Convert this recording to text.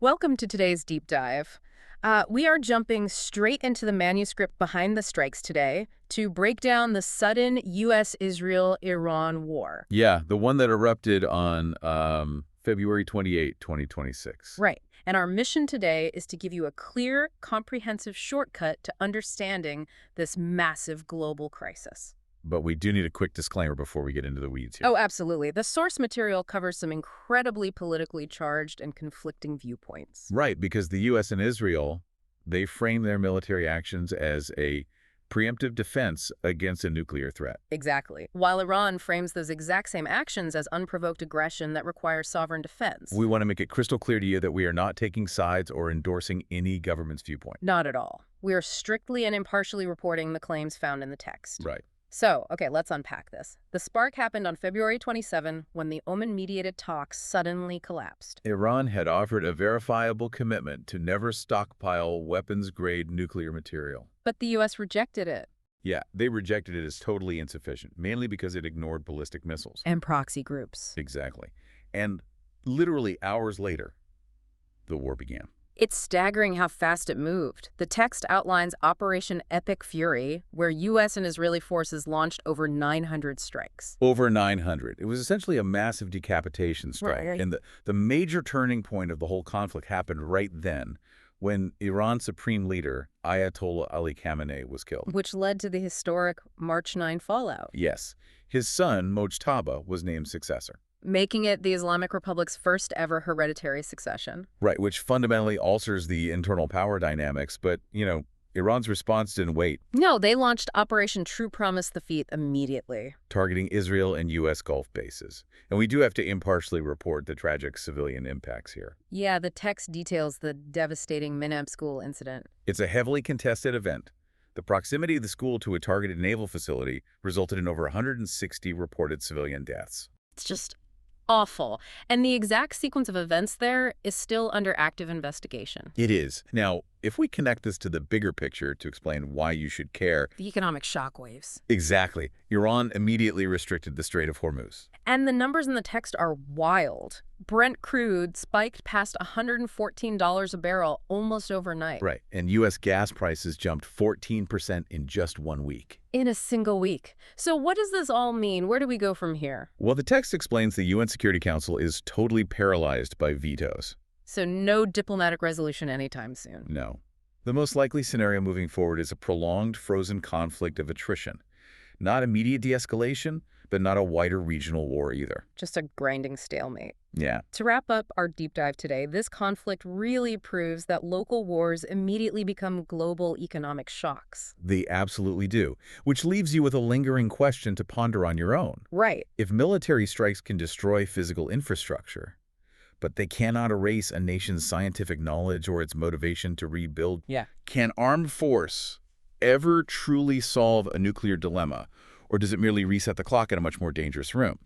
Welcome to today's deep dive. We are jumping straight into the manuscript behind the strikes today to break down the sudden U.S.-Israel-Iran war. Yeah, the one that erupted on February 28, 2026. Right. And our mission today is to give you a clear, comprehensive shortcut to understanding this massive global crisis. But we do need a quick disclaimer before we get into the weeds here. Oh, absolutely. The source material covers some incredibly politically charged and conflicting viewpoints. Right, because the U.S. and Israel, they frame their military actions as a preemptive defense against a nuclear threat. Exactly. While Iran frames those exact same actions as unprovoked aggression that requires sovereign defense. We want to make it crystal clear to you that we are not taking sides or endorsing any government's viewpoint. Not at all. We are strictly and impartially reporting the claims found in the text. Right. So, okay, let's unpack this. The spark happened on February 27 when the Oman-mediated talks suddenly collapsed. Iran had offered a verifiable commitment to never stockpile weapons-grade nuclear material. But the U.S. rejected it. Yeah, they rejected it as totally insufficient, mainly because it ignored ballistic missiles. And proxy groups. Exactly. And literally hours later, the war began. It's staggering how fast it moved. The text outlines Operation Epic Fury, where U.S. and Israeli forces launched over 900 strikes. Over 900. It was essentially a massive decapitation strike. Right. And the major turning point of the whole conflict happened right then, when Iran's supreme leader, Ayatollah Ali Khamenei, was killed. Which led to the historic March 9 fallout. Yes. His son, Mojtaba, was named successor. Making it the Islamic Republic's first ever hereditary succession. Right, which fundamentally alters the internal power dynamics. But, Iran's response didn't wait, No, they launched Operation True Promise the Feet immediately. targeting Israel and U.S. Gulf bases. And we do have to impartially report the tragic civilian impacts here. Yeah, the text details the devastating Minab school incident. It's a heavily contested event. The proximity of the school to a targeted naval facility resulted in over 160 reported civilian deaths. It's just awful. And the exact sequence of events there is still under active investigation. It is. Now, if we connect this to the bigger picture to explain why you should care. The economic shockwaves. Exactly. Iran immediately restricted the Strait of Hormuz. And the numbers in the text are wild. Brent crude spiked past $114 a barrel almost overnight. Right. And U.S. gas prices jumped 14% in just 1 week. In a single week. So what does this all mean? Where do we go from here? Well, the text explains the UN Security Council is totally paralyzed by vetoes. So no diplomatic resolution anytime soon. No. The most likely scenario moving forward is a prolonged frozen conflict of attrition. Not immediate de-escalation, but not a wider regional war either. Just a grinding stalemate. Yeah. To wrap up our deep dive today, this conflict really proves that local wars immediately become global economic shocks. They absolutely do, which leaves you with a lingering question to ponder on your own. Right. If military strikes can destroy physical infrastructure, but they cannot erase a nation's scientific knowledge or its motivation to rebuild, can armed force ever truly solve a nuclear dilemma, or does it merely reset the clock in a much more dangerous room?